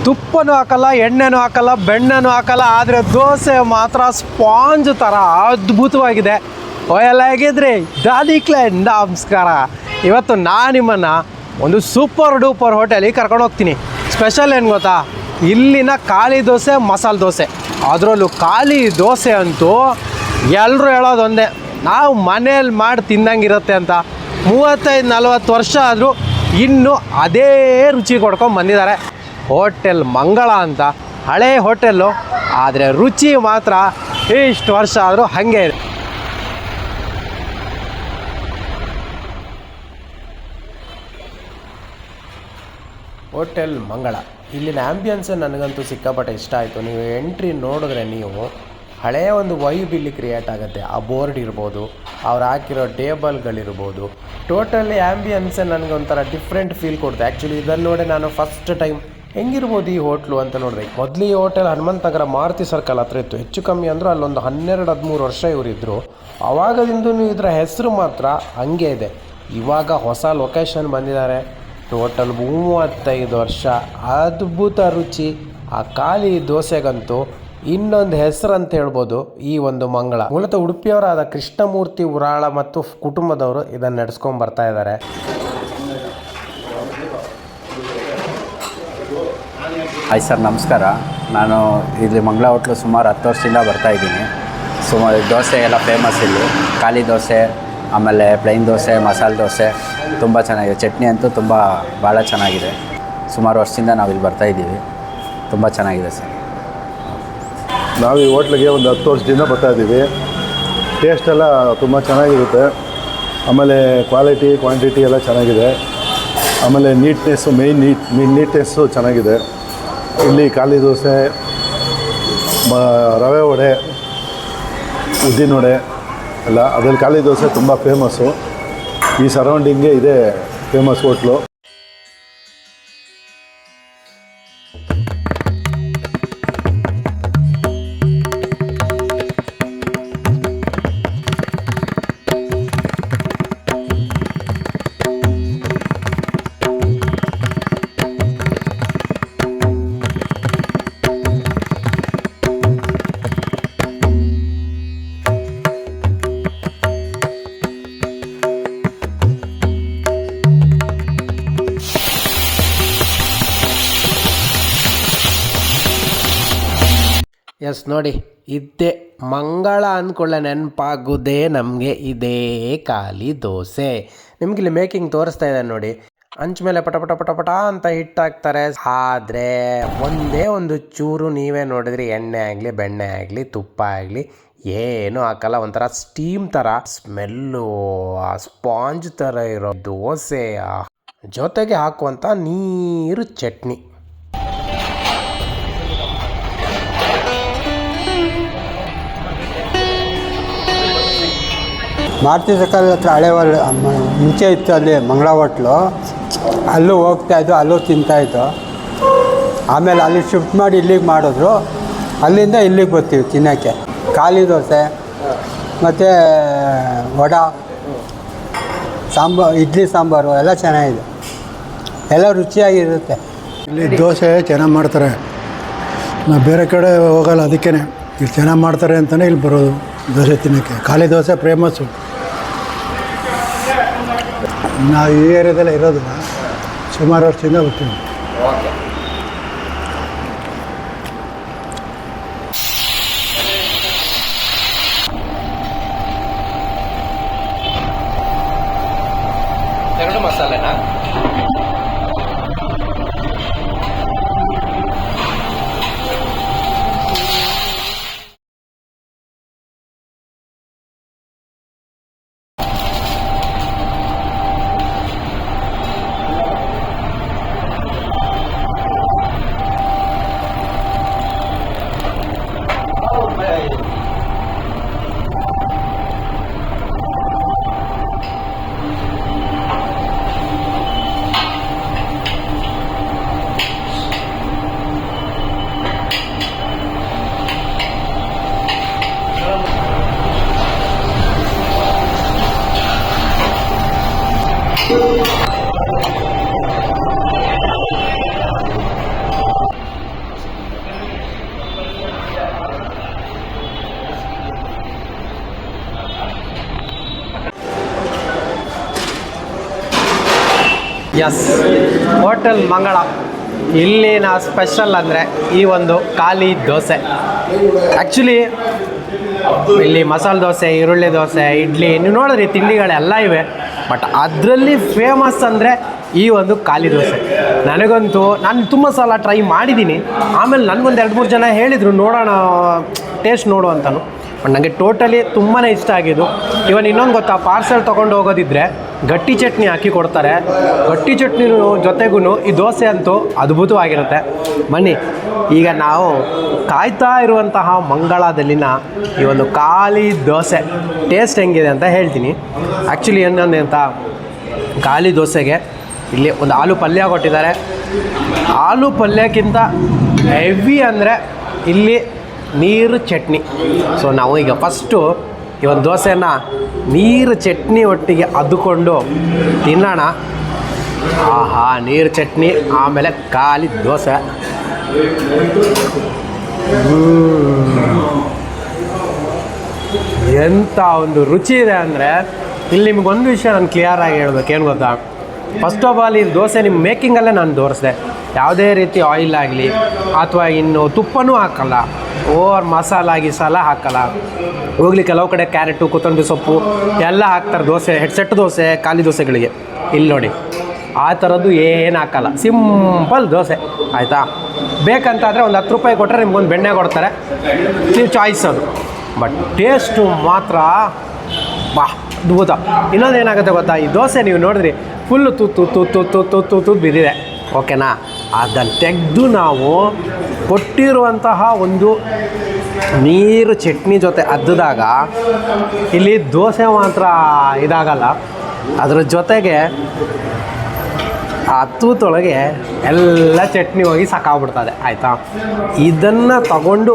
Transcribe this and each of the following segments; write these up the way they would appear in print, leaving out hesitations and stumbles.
ತುಪ್ಪನೂ ಹಾಕಲ್ಲ, ಎಣ್ಣೆನೂ ಹಾಕಲ್ಲ, ಬೆಣ್ಣೆನೂ ಹಾಕಲ್ಲ. ಆದರೆ ದೋಸೆ ಮಾತ್ರ ಸ್ಪಾಂಜ್ ಥರ ಅದ್ಭುತವಾಗಿದೆ. ಎಲ್ಲ ಹೇಗಿದ್ರಿ? ದಾದಿಕ್ಲೆ ನಮಸ್ಕಾರ. ಇವತ್ತು ನಾನು ನಿಮ್ಮನ್ನು ಒಂದು ಸೂಪರ್ ಡೂಪರ್ ಹೋಟೆಲಿಗೆ ಕರ್ಕೊಂಡು ಹೋಗ್ತೀನಿ. ಸ್ಪೆಷಲ್ ಏನು ಗೊತ್ತಾ? ಇಲ್ಲಿನ ಖಾಲಿ ದೋಸೆ, ಮಸಾಲೆ ದೋಸೆ. ಅದರಲ್ಲೂ ಖಾಲಿ ದೋಸೆ ಅಂತೂ ಎಲ್ಲರೂ ಹೇಳೋದೊಂದೇ, ನಾವು ಮನೇಲಿ ಮಾಡಿ ತಿನ್ನಂಗಿರುತ್ತೆ ಅಂತ. 35-40 ವರ್ಷ ಆದರೂ ಇನ್ನೂ ಅದೇ ರುಚಿ ಕೊಡ್ಕೊಂಡು ಬಂದಿದ್ದಾರೆ. ಹೋಟೆಲ್ ಮಂಗಳ ಅಂತ ಹಳೇ ಹೋಟೆಲ್ಲು, ಆದರೆ ರುಚಿ ಮಾತ್ರ ಇಷ್ಟು ವರ್ಷ ಆದರೂ ಹಾಗೆ ಇದೆ. ಹೋಟೆಲ್ ಮಂಗಳ ಇಲ್ಲಿನ ಆ್ಯಂಬಿಯನ್ಸ್ ನನಗಂತೂ ಸಿಕ್ಕಾಪಟ್ಟೆ ಇಷ್ಟ ಆಯಿತು. ನೀವು ಎಂಟ್ರಿ ನೋಡಿದ್ರೆ ನೀವು ಹಳೆಯ ಒಂದು ವೈಬ್ ಇಲ್ಲಿ ಕ್ರಿಯೇಟ್ ಆಗುತ್ತೆ. ಆ ಬೋರ್ಡ್ ಇರ್ಬೋದು, ಅವ್ರು ಹಾಕಿರೋ ಟೇಬಲ್ಗಳಿರ್ಬೋದು, ಟೋಟಲಿ ಆ್ಯಂಬಿಯನ್ಸ್ ನನಗೊಂಥರ ಡಿಫ್ರೆಂಟ್ ಫೀಲ್ ಕೊಡ್ತೆ. ಆ್ಯಕ್ಚುಲಿ ಇದನ್ನು ನೋಡಿ ನಾನು ಫಸ್ಟ್ ಟೈಮ್ ಹೆಂಗಿರ್ಬೋದು ಈ ಹೋಟ್ಲು ಅಂತ ನೋಡಿದೆ. ಮೊದಲು ಈ ಹೋಟೆಲ್ ಹನುಮಂತ ನಗರ ಮಾರುತಿ ಸರ್ಕಲ್ ಹತ್ರ ಇತ್ತು. ಹೆಚ್ಚು ಕಮ್ಮಿ ಅಂದರೂ ಅಲ್ಲೊಂದು 12-13 ವರ್ಷ ಇವರಿದ್ದರು. ಆವಾಗದಿಂದ ಇದರ ಹೆಸರು ಮಾತ್ರ ಹಂಗೆ ಇದೆ. ಇವಾಗ ಹೊಸ ಲೊಕೇಶನ್ ಬಂದಿದ್ದಾರೆ. ಟೋಟಲ್ 35 ವರ್ಷ ಅದ್ಭುತ ರುಚಿ. ಆ ಖಾಲಿ ದೋಸೆಗಂತೂ ಇನ್ನೊಂದು ಹೆಸರು ಅಂತ ಹೇಳ್ಬೋದು ಈ ಒಂದು ಮಂಗಳ. ಮೂಲತಃ ಉಡುಪಿಯವರಾದ ಕೃಷ್ಣಮೂರ್ತಿ ಉರಾಳ ಮತ್ತು ಕುಟುಂಬದವರು ಇದನ್ನು ನಡೆಸ್ಕೊಂಡು ಬರ್ತಾ ಇದ್ದಾರೆ. ಹಾಯ್ ಸರ್, ನಮಸ್ಕಾರ. ನಾನು ಇಲ್ಲಿ ಮಂಗಳ ಹೋಟ್ಲು ಸುಮಾರು 10 ವರ್ಷದಿಂದ ಬರ್ತಾಯಿದ್ದೀನಿ. ಸುಮಾರು ದೋಸೆ ಎಲ್ಲ ಫೇಮಸ್ ಇಲ್ಲಿ. ಖಾಲಿ ದೋಸೆ, ಆಮೇಲೆ ಪ್ಲೈನ್ ದೋಸೆ, ಮಸಾಲೆ ದೋಸೆ ತುಂಬ ಚೆನ್ನಾಗಿದೆ. ಚಟ್ನಿ ಅಂತೂ ಭಾಳ ಚೆನ್ನಾಗಿದೆ. ಸುಮಾರು ವರ್ಷದಿಂದ ನಾವು ಇಲ್ಲಿ ಬರ್ತಾಯಿದ್ದೀವಿ. ತುಂಬ ಚೆನ್ನಾಗಿದೆ ಸರ್. ನಾವು ಈ ಹೋಟ್ಲಿಗೆ ಒಂದು 10 ವರ್ಷದಿಂದ ಬರ್ತಾಯಿದ್ದೀವಿ. ಟೇಸ್ಟ್ ಎಲ್ಲ ತುಂಬ ಚೆನ್ನಾಗಿರುತ್ತೆ. ಆಮೇಲೆ ಕ್ವಾಲಿಟಿ ಕ್ವಾಂಟಿಟಿ ಎಲ್ಲ ಚೆನ್ನಾಗಿದೆ. ಆಮೇಲೆ ನೀಟ್ನೆಸ್ಸು ನೀಟ್ನೆಸ್ಸು ಚೆನ್ನಾಗಿದೆ. ಇಲ್ಲಿ ಖಾಲಿ ದೋಸೆ, ರವೆ ವಡೆ, ಉದ್ದಿನ ವಡೆ ಎಲ್ಲ, ಅದರಲ್ಲಿ ಖಾಲಿ ದೋಸೆ ತುಂಬ ಫೇಮಸ್ಸು. ಈ ಸರೌಂಡಿಂಗ್ಗೆ ಇದೇ ಫೇಮಸ್ ಹೋಟ್ಲು. ಎಸ್ ನೋಡಿ, ಇದ್ದೇ ಮಂಗಳ ಅಂದ್ಕೊಳ್ಳೆ ನೆನಪಾಗೋದೇ ನಮಗೆ ಇದೇ ಖಾಲಿ ದೋಸೆ. ನಿಮಗಿಲ್ಲಿ ಮೇಕಿಂಗ್ ತೋರಿಸ್ತಾ ಇದೆ ನೋಡಿ. ಅಂಚ ಮೇಲೆ ಪಟ ಪಟ ಪಟ ಪಟ ಅಂತ ಹಿಟ್ಟಾಕ್ತಾರೆ. ಆದರೆ ಒಂದೇ ಒಂದು ಚೂರು ನೀವೇ ನೋಡಿದ್ರಿ, ಎಣ್ಣೆ ಆಗಲಿ, ಬೆಣ್ಣೆ ಆಗಲಿ, ತುಪ್ಪ ಆಗಲಿ ಏನೂ ಹಾಕಲ್ಲ. ಒಂಥರ ಸ್ಟೀಮ್ ಥರ ಸ್ಮೆಲ್ಲು, ಆ ಸ್ಪಾಂಜ್ ಥರ ಇರೋ ದೋಸೆ, ಜೊತೆಗೆ ಹಾಕುವಂಥ ನೀರು ಚಟ್ನಿ. ಮಾರುತಿ ಸರ್ಕಲ್ ಹತ್ರ ಹಳೆ ಮುಂಚೆ ಇತ್ತು ಅಲ್ಲಿ ಮಂಗಳ ಹೋಟ್ಲು. ಅಲ್ಲೂ ಹೋಗ್ತಾಯಿದ್ದು, ಅಲ್ಲೂ ತಿಂತಾಯಿದ್ದು. ಆಮೇಲೆ ಅಲ್ಲಿ ಶಿಫ್ಟ್ ಮಾಡಿ ಇಲ್ಲಿಗೆ ಮಾಡಿದ್ರು. ಅಲ್ಲಿಂದ ಇಲ್ಲಿಗೆ ಬರ್ತೀವಿ ತಿನ್ನೋಕ್ಕೆ. ಖಾಲಿ ದೋಸೆ ಮತ್ತು ವಡೆ, ಇಡ್ಲಿ ಸಾಂಬಾರು ಎಲ್ಲ ಚೆನ್ನಾಗಿದೆ. ಎಲ್ಲ ರುಚಿಯಾಗಿರುತ್ತೆ. ಇಲ್ಲಿ ದೋಸೆ ಚೆನ್ನಾಗಿ ಮಾಡ್ತಾರೆ. ನಾವು ಬೇರೆ ಕಡೆ ಹೋಗಲ್ಲ, ಅದಕ್ಕೇ ಇಲ್ಲಿ ಚೆನ್ನಾಗಿ ಮಾಡ್ತಾರೆ ಅಂತಲೇ ಇಲ್ಲಿ ಬರೋದು ದೋಸೆ ತಿನ್ನೋಕ್ಕೆ. ಖಾಲಿ ದೋಸೆ ಫೇಮಸ್ಸು. ನಾವು ಈ ಏರಿಯಾದಲ್ಲೇ ಇರೋದಿಲ್ಲ, ಸುಮಾರು ವರ್ಷದಿಂದ ಬರ್ತೀವಿ. ಎರಡು ಮಸಾಲೆನಾ? ಎಸ್, ಹೋಟೆಲ್ ಮಂಗಳ. ಇಲ್ಲಿನ ಸ್ಪೆಷಲ್ ಅಂದರೆ ಈ ಒಂದು ಖಾಲಿ ದೋಸೆ. ಆ್ಯಕ್ಚುಲಿ ಇಲ್ಲಿ ಮಸಾಲೆ ದೋಸೆ, ಈರುಳ್ಳಿ ದೋಸೆ, ಇಡ್ಲಿ, ನೀವು ನೋಡಿದ್ರಿ ತಿಂಡಿಗಳೆಲ್ಲ ಇವೆ. ಬಟ್ ಅದರಲ್ಲಿ ಫೇಮಸ್ ಅಂದರೆ ಈ ಒಂದು ಖಾಲಿ ದೋಸೆ. ನನಗಂತೂ ನಾನು ತುಂಬ ಸಲ ಟ್ರೈ ಮಾಡಿದ್ದೀನಿ. ಆಮೇಲೆ ನನಗೊಂದು 2-3 ಜನ ಹೇಳಿದರು ನೋಡೋಣ, ಟೇಸ್ಟ್ ನೋಡು ಅಂತಲೂ. ಬಟ್ ನನಗೆ ಟೋಟಲಿ ತುಂಬಾ ಇಷ್ಟ ಆಗಿದ್ದು. ಇವನ್ ಇನ್ನೊಂದು ಗೊತ್ತಾ, ಪಾರ್ಸೆಲ್ ತೊಗೊಂಡು ಹೋಗೋದಿದ್ರೆ ಗಟ್ಟಿ ಚಟ್ನಿ ಹಾಕಿ ಕೊಡ್ತಾರೆ. ಗಟ್ಟಿ ಚಟ್ನಿ ಜೊತೆಗೂ ಈ ದೋಸೆ ಅಂತೂ ಅದ್ಭುತವಾಗಿರುತ್ತೆ. ಬನ್ನಿ, ಈಗ ನಾವು ಕಾಯ್ತಾ ಇರುವಂತಹ ಮಂಗಳದಲ್ಲಿನ ಈ ಒಂದು ಖಾಲಿ ದೋಸೆ ಟೇಸ್ಟ್ ಹೆಂಗಿದೆ ಅಂತ ಹೇಳ್ತೀನಿ. ಆ್ಯಕ್ಚುಲಿ ಏನಂದ್ರೆ ಅಂತ, ಖಾಲಿ ದೋಸೆಗೆ ಇಲ್ಲಿ ಒಂದು ಆಲೂ ಪಲ್ಯ ಕೊಟ್ಟಿದ್ದಾರೆ. ಆಲೂ ಪಲ್ಯಕ್ಕಿಂತ ಹೆವಿ ಅಂದರೆ ಇಲ್ಲಿ ನೀರು ಚಟ್ನಿ. ಸೊ ನಾವು ಈಗ ಫಸ್ಟು ಈ ಒಂದು ದೋಸೆನ ನೀರು ಚಟ್ನಿ ಒಟ್ಟಿಗೆ ಅದ್ದುಕೊಂಡು ತಿನ್ನೋಣ. ಆಹಾ, ನೀರು ಚಟ್ನಿ ಆಮೇಲೆ ಖಾಲಿ ದೋಸೆ. ಎಂಥ ಒಂದು ರುಚಿ ಇದೆ ಅಂದರೆ, ಇಲ್ಲಿ ನಿಮಗೊಂದು ವಿಷಯ ನಾನು ಕ್ಲಿಯರಾಗಿ ಹೇಳ್ಬೇಕು. ಏನು ಗೊತ್ತಾ, ಫಸ್ಟ್ ಆಫ್ ಆಲ್ ಈ ದೋಸೆ ನಿಮ್ಮ ಮೇಕಿಂಗಲ್ಲೇ ನಾನು ತೋರಿಸಿದೆ. ಯಾವುದೇ ರೀತಿ ಆಯಿಲ್ ಆಗಲಿ ಅಥವಾ ಇನ್ನು ತುಪ್ಪನೂ ಹಾಕಲ್ಲ, ಓವರ್ ಮಸಾಲ ಗಿಸಾಲ ಹಾಕಲ್ಲ. ಹೋಗ್ಲಿ, ಕೆಲವು ಕಡೆ ಕ್ಯಾರೆಟು, ಕೊತ್ತಂಬರಿ ಸೊಪ್ಪು ಎಲ್ಲ ಹಾಕ್ತಾರೆ ದೋಸೆ, ಸೆಟ್ ದೋಸೆ, ಖಾಲಿ ದೋಸೆಗಳಿಗೆ. ಇಲ್ಲಿ ನೋಡಿ, ಆ ಥರದ್ದು ಏನು ಹಾಕಲ್ಲ, ಸಿಂಪಲ್ ದೋಸೆ. ಆಯಿತಾ? ಬೇಕಂತಾದರೆ ಒಂದು 10 ರೂಪಾಯಿ ಕೊಟ್ಟರೆ ನಿಮ್ಗೊಂದು ಬೆಣ್ಣೆ ಕೊಡ್ತಾರೆ, ನೀವು ಚಾಯ್ಸ್ ಅದು. ಬಟ್ ಟೇಸ್ಟು ಮಾತ್ರ ಬಾ ಅದ್ಭುತ. ಇನ್ನೊಂದು ಏನಾಗುತ್ತೆ ಗೊತ್ತಾ, ಈ ದೋಸೆ ನೀವು ನೋಡಿದ್ರಿ ಫುಲ್ಲು ತುತ್ತು ಬಿದ್ದಿದೆ, ಓಕೆನಾ? ಅದನ್ನು ತೆಗೆದು ನಾವು ಕೊಟ್ಟಿರುವಂತಹ ಒಂದು ನೀರು ಚಟ್ನಿ ಜೊತೆ ಅದ್ದಿದಾಗ ಇಲ್ಲಿ ದೋಸೆ ಮಾತ್ರ ಇದಾಗಲ್ಲ, ಅದರ ಜೊತೆಗೆ ಆ ತೂತೊಳಗೆ ಎಲ್ಲ ಚಟ್ನಿ ಹೋಗಿ ಸಾಕಾಗ್ಬಿಡ್ತದೆ. ಆಯಿತಾ? ಇದನ್ನು ತಗೊಂಡು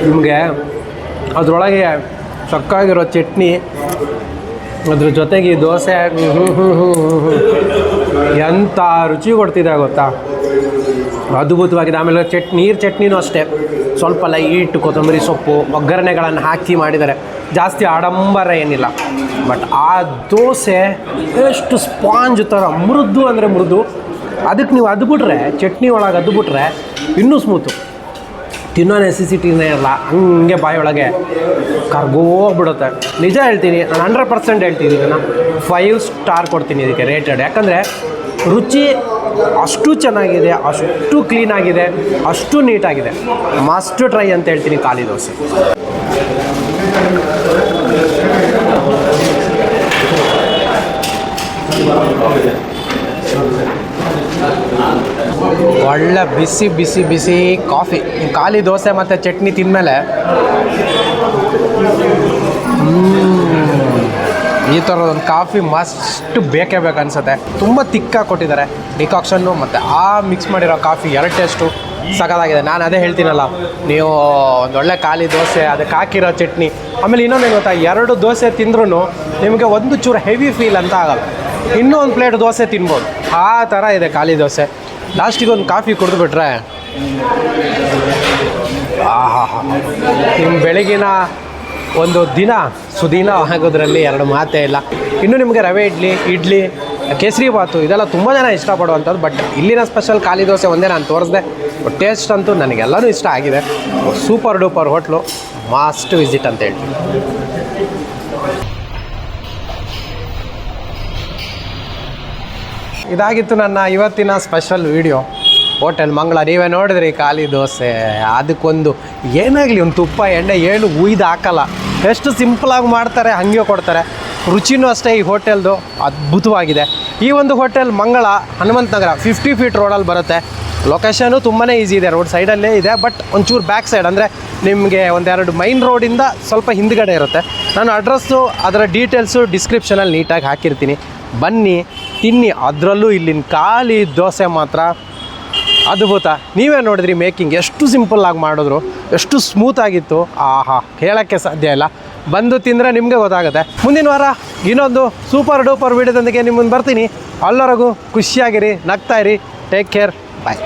ನಿಮಗೆ ಅದರೊಳಗೆ ಸಕ್ಕಾಗಿರೋ ಚಟ್ನಿ, ಅದ್ರ ಜೊತೆಗೆ ದೋಸೆ ಎಂಥ ರುಚಿ ಕೊಡ್ತಿದೆ ಗೊತ್ತಾ, ಅದ್ಭುತವಾಗಿದೆ. ಆಮೇಲೆ ನೀರು ಚಟ್ನಿನೂ ಅಷ್ಟೇ, ಸ್ವಲ್ಪ ಲೈಟ್ ಕೊತ್ತಂಬರಿ ಸೊಪ್ಪು ಒಗ್ಗರಣೆಗಳನ್ನು ಹಾಕಿ ಮಾಡಿದ್ದಾರೆ. ಜಾಸ್ತಿ ಆಡಂಬರ ಏನಿಲ್ಲ. ಬಟ್ ಆ ದೋಸೆ ಎಷ್ಟು ಸ್ಪಾಂಜ್ ಥರ ಮೃದು ಅಂದರೆ ಮೃದು. ಅದಕ್ಕೆ ನೀವು ಅದ್ಬಿಟ್ರೆ, ಚಟ್ನಿ ಒಳಗೆ ಅದ್ಬಿಟ್ರೆ ಇನ್ನೂ ಸ್ಮೂತು. ತಿನ್ನೋ ನೆಸೆಸಿಟಿನೇ ಇರಲ್ಲ, ಹಂಗೆ ಬಾಯೊಳಗೆ ಕರ್ಗೋಗ್ಬಿಡುತ್ತೆ. ನಿಜ ಹೇಳ್ತೀನಿ, ನಾನು 100% ಹೇಳ್ತೀನಿ, ನಾನು 5 ಸ್ಟಾರ್ ಕೊಡ್ತೀನಿ ಇದಕ್ಕೆ ರೇಟೆಡ್. ಯಾಕಂದರೆ ರುಚಿ ಅಷ್ಟು ಚೆನ್ನಾಗಿದೆ, ಅಷ್ಟು ಕ್ಲೀನಾಗಿದೆ, ಅಷ್ಟು ನೀಟಾಗಿದೆ. ಮಸ್ಟ್ ಟ್ರೈ ಅಂತ ಹೇಳ್ತೀನಿ ಖಾಲಿ ದೋಸೆ. ಒಳ್ಳೆ ಬಿಸಿ ಬಿಸಿ ಬಿಸಿ ಕಾಫಿ, ಖಾಲಿ ದೋಸೆ ಮತ್ತು ಚಟ್ನಿ ತಿಂದಮೇಲೆ ಈ ಥರದೊಂದು ಕಾಫಿ ಮಸ್ಟ್ ಬೇಕೇ ಬೇಕು ಅನಿಸುತ್ತೆ. ತುಂಬ ತಿಕ್ಕಾಗಿ ಕೊಟ್ಟಿದ್ದಾರೆ ಡಿಕಾಕ್ಷನ್ನು, ಮತ್ತು ಆ ಮಿಕ್ಸ್ ಮಾಡಿರೋ ಕಾಫಿ 2 ಟೇಸ್ಟು ಸಖತ್ತಾಗಿದೆ. ನಾನು ಅದೇ ಹೇಳ್ತೀನಲ್ಲ, ನೀವು ಒಂದೊಳ್ಳೆ ಖಾಲಿ ದೋಸೆ, ಅದಕ್ಕೆ ಹಾಕಿರೋ ಚಟ್ನಿ, ಆಮೇಲೆ ಇನ್ನೊಂದು ಗೊತ್ತಾ, 2 ದೋಸೆ ತಿಂದ್ರೂ ನಿಮಗೆ ಒಂದು ಚೂರು ಹೆವಿ ಫೀಲ್ ಅಂತ ಆಗಲ್ಲ. ಇನ್ನೂ ಒಂದು ಪ್ಲೇಟ್ ದೋಸೆ ತಿನ್ಬೋದು, ಆ ಥರ ಇದೆ ಖಾಲಿ ದೋಸೆ. ಲಾಸ್ಟಿಗೆ ಒಂದು ಕಾಫಿ ಕುಡಿದ್ಬಿಟ್ರೆ ಆಹಾ, ನಿಮ್ಮ ಬೆಳಗಿನ ಒಂದು ದಿನ ಸುದಿನ ಆಗೋದ್ರಲ್ಲಿ 2 ಮಾತೇ ಇಲ್ಲ. ಇನ್ನು ನಿಮಗೆ ರವೆ ಇಡ್ಲಿ, ಕೇಸರಿ ಬಾತು ಇದೆಲ್ಲ ತುಂಬ ಜನ ಇಷ್ಟಪಡುವಂಥದ್ದು. ಬಟ್ ಇಲ್ಲಿನ ಸ್ಪೆಷಲ್ ಖಾಲಿ ದೋಸೆ ಒಂದೇ ನಾನು ತೋರಿಸ್ದೆ. ಬಟ್ ಟೇಸ್ಟ್ ಅಂತೂ ನನಗೆಲ್ಲನೂ ಇಷ್ಟ ಆಗಿದೆ. Super duper hotel, must visit ಅಂತ ಹೇಳ್ತೀನಿ. ಇದಾಗಿತ್ತು ನನ್ನ ಇವತ್ತಿನ ಸ್ಪೆಷಲ್ ವಿಡಿಯೋ, ಹೋಟೆಲ್ ಮಂಗಳ. ನೀವೇ ನೋಡಿದ್ರಿ ಖಾಲಿ ದೋಸೆ. ಅದಕ್ಕೊಂದು ಏನಾಗಲಿ, ಒಂದು ತುಪ್ಪ ಎಣ್ಣೆ ಏನು ಉಯ್ದು ಹಾಕಲ್ಲ, ಎಷ್ಟು ಸಿಂಪಲಾಗಿ ಮಾಡ್ತಾರೆ, ಹಾಗೆ ಕೊಡ್ತಾರೆ. ರುಚಿನೂ ಅಷ್ಟೇ ಈ ಹೋಟೆಲ್ದು ಅದ್ಭುತವಾಗಿದೆ. ಈ ಒಂದು ಹೋಟೆಲ್ ಮಂಗಳ ಹನುಮಂತ ನಗರ 50 ಫೀಟ್ ರೋಡಲ್ಲಿ ಬರುತ್ತೆ. ಲೊಕೇಶನು ತುಂಬಾ ಈಸಿ ಇದೆ, ರೋಡ್ ಸೈಡಲ್ಲೇ ಇದೆ. ಬಟ್ ಒಂಚೂರು ಬ್ಯಾಕ್ ಸೈಡ್, ಅಂದರೆ ನಿಮಗೆ 1-2 ಮೈನ್ ರೋಡಿಂದ ಸ್ವಲ್ಪ ಹಿಂದ್ಗಡೆ ಇರುತ್ತೆ. ನಾನು ಅಡ್ರೆಸ್ಸು, ಅದರ ಡೀಟೇಲ್ಸು ಡಿಸ್ಕ್ರಿಪ್ಷನಲ್ಲಿ ನೀಟಾಗಿ ಹಾಕಿರ್ತೀನಿ. ಬನ್ನಿ, ತಿನ್ನಿ. ಅದರಲ್ಲೂ ಇಲ್ಲಿನ ಖಾಲಿ ದೋಸೆ ಮಾತ್ರ ಅದ್ಭುತ. ನೀವೇ ನೋಡಿದ್ರಿ ಮೇಕಿಂಗ್ ಎಷ್ಟು ಸಿಂಪಲ್ಲಾಗಿ ಮಾಡಿದ್ರು, ಎಷ್ಟು ಸ್ಮೂತಾಗಿತ್ತು. ಆಹಾ, ಹೇಳೋಕ್ಕೆ ಸಾಧ್ಯ ಇಲ್ಲ. ಬಂದು ತಿಂದರೆ ನಿಮಗೆ ಗೊತ್ತಾಗುತ್ತೆ. ಮುಂದಿನ ವಾರ ಇನ್ನೊಂದು ಸೂಪರ್ ಡೂಪರ್ ವೀಡಿಯೋದೊಂದಿಗೆ ನಿಮ್ಮ ಮುಂದೆ ಬರ್ತೀನಿ. ಅಲ್ಲವರೆಗೂ ಖುಷಿಯಾಗಿರಿ, ನಗ್ತಾಯಿರಿ. ಟೇಕ್ ಕೇರ್, ಬಾಯ್.